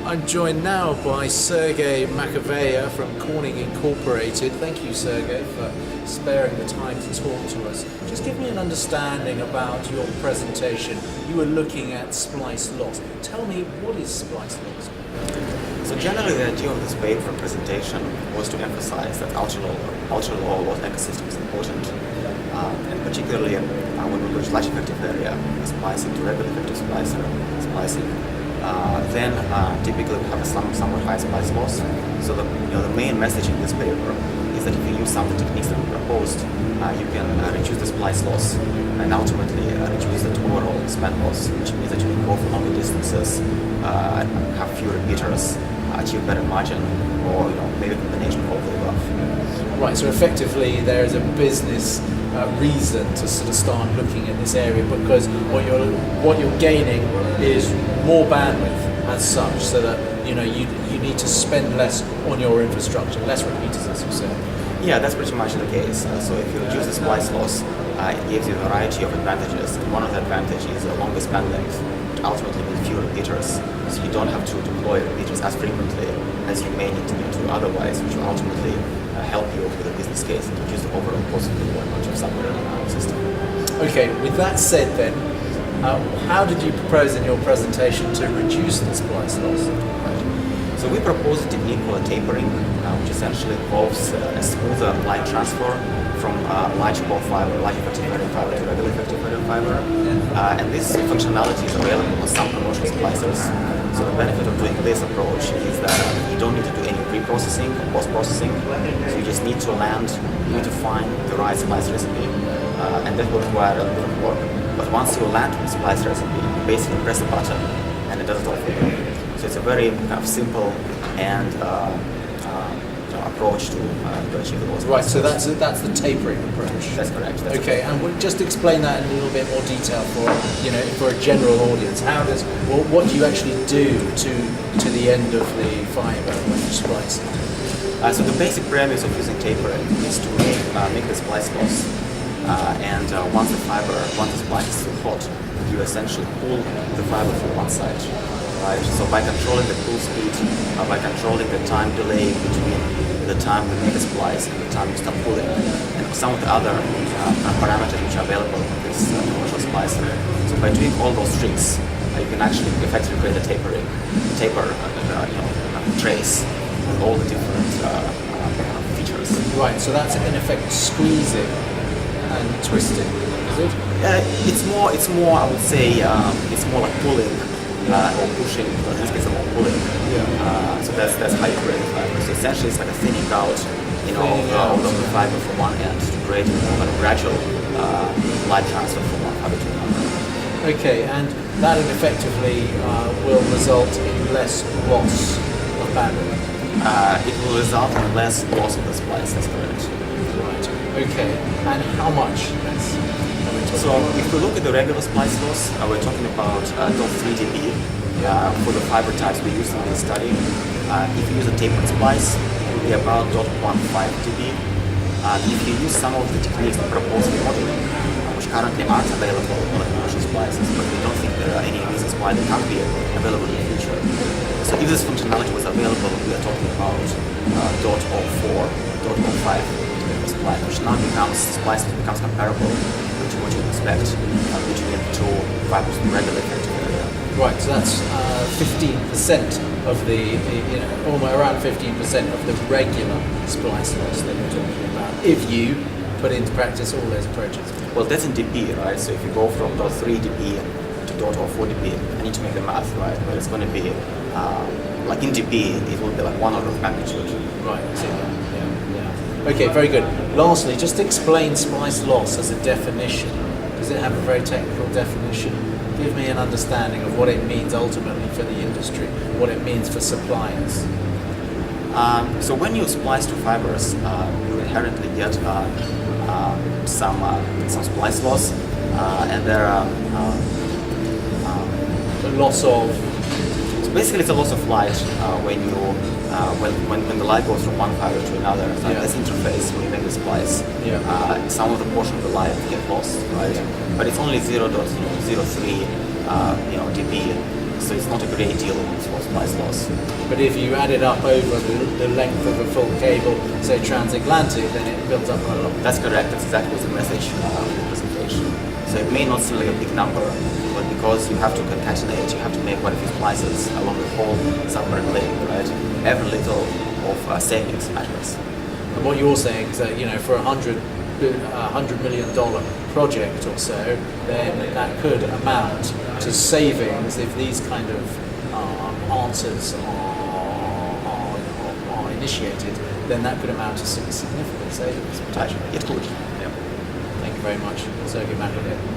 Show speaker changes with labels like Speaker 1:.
Speaker 1: I'm joined now by Sergej Makovejs from Corning Incorporated. Thank you, Sergej, for sparing the time to talk to us. Just give me an understanding about your presentation. You were looking at splice loss. Tell me, what is splice loss?
Speaker 2: So generally the idea of this paper presentation was to emphasize that ultra-low loss ecosystem is important, and particularly when we go to large effective area, splicing to regular effective splicing, then typically we have a somewhat high splice loss. So the main message in this paper is that if you use some of the techniques that we proposed, you can reduce the splice loss and ultimately reduce the overall span loss, which means that you can go for longer distances, have fewer repeaters, achieve better margin, or maybe a combination of all the above.
Speaker 1: Right, so effectively there is a business reason to sort of start looking at this area, because what you're gaining is more bandwidth as such, so that you need to spend less on your infrastructure, less repeaters, as you said.
Speaker 2: Yeah, that's pretty much the case. So if you reduce the splice loss, it gives you a variety of advantages. One of the advantages is a longer span length, ultimately with fewer repeaters, so you don't have to deploy repeaters as frequently as you may need to do otherwise, which will ultimately help you with the business case and reduce the overall cost of deployment of somewhere in our system.
Speaker 1: Okay, with that said then, how did you propose in your presentation to reduce the splice loss?
Speaker 2: Right. So we proposed a technique called tapering, which essentially involves a smoother light transfer from large core fiber, large effective area fiber to regular effective area fiber. And this functionality is available on some commercial splicers. So the benefit of doing this approach is that you don't need to do any pre-processing or post-processing. So you just need to land, you need to find the right splice recipe, and that will require a little bit of work. But once you land with the splice recipe, you basically press a button and it does it all for you. So it's a very kind of simple and approach to achieve the most.
Speaker 1: Right, so that's the tapering approach.
Speaker 2: That's correct.
Speaker 1: Okay, and we'll just explain that in a little bit more detail for a general audience. What do you actually do to the end of the fiber when you splice it?
Speaker 2: So the basic premise of using tapering is to make the splice loss. Once the splice is too hot, you essentially pull the fiber from one side. Right? So by controlling the pull speed, by controlling the time delay between the time we make a splice and the time you start pulling, and some of the other parameters which are available in this commercial splicer. So by doing all those tricks, you can actually effectively create a taper trace with all the different features.
Speaker 1: Right, so that's in effect squeezing and twisting, is it?
Speaker 2: It's more. I would say it's more like pulling or pushing. In this case, more pulling.
Speaker 1: Yeah.
Speaker 2: So that's how you create the fiber. So essentially, it's like a thinning out, of the fiber from one end to create more of a gradual light transfer from one fiber to another.
Speaker 1: Okay, and that effectively will result in less loss of bandwidth.
Speaker 2: It will result in less loss of the splice. That's correct.
Speaker 1: Right. Okay, and how much less?
Speaker 2: So if we look at the regular splice loss, we're talking about 0.3 dB for the fiber types we used in this study. If you use a tapered splice, it will be about 0.15 dB. If you use some of the techniques that propose in modeling, which currently aren't available on the commercial splices, but we don't think there are any reasons why they can't be available in the future. So if this functionality was available, we are talking about 0.04, 0.05 splice, which now becomes comparable to what you expect between two fibers in regular effective area.
Speaker 1: Right, so that's 15% of almost around 15% of the regular splice loss that you're talking about, if you put into practice all those approaches.
Speaker 2: Well, that's in dB, right? So if you go from 0.3 dB to 0.04 dB, I need to make the math, right? But it's going to be, like in dB, it will be like 1 order of magnitude.
Speaker 1: Right, I see that. Yeah. Okay, very good. Lastly, just explain splice loss as a definition. Does it have a very technical definition? Give me an understanding of what it means ultimately for the industry, what it means for suppliers.
Speaker 2: So when you splice two fibers, you inherently get some splice loss, and there are
Speaker 1: the loss of.
Speaker 2: So basically, it's a loss of light when the light goes from one fiber to another. So this interface when you make the splice, some of the portion of the light get lost, right? But it's only 0.03 dB So it's not a great deal of price loss.
Speaker 1: But if you add it up over the length of a full cable, say transatlantic, then it builds up a lot.
Speaker 2: That's correct. That's exactly the message of the presentation. So it may not seem like a big number, but because you have to concatenate, you have to make quite a few splices along the whole submarine link, right? Every little of savings matters.
Speaker 1: And what you're saying is that, for $100 million project or so, then that could amount to savings if these kind of answers are initiated, then that could amount to significant savings potentially.
Speaker 2: It could. Yeah.
Speaker 1: Thank you very much, Sergej Makovejs.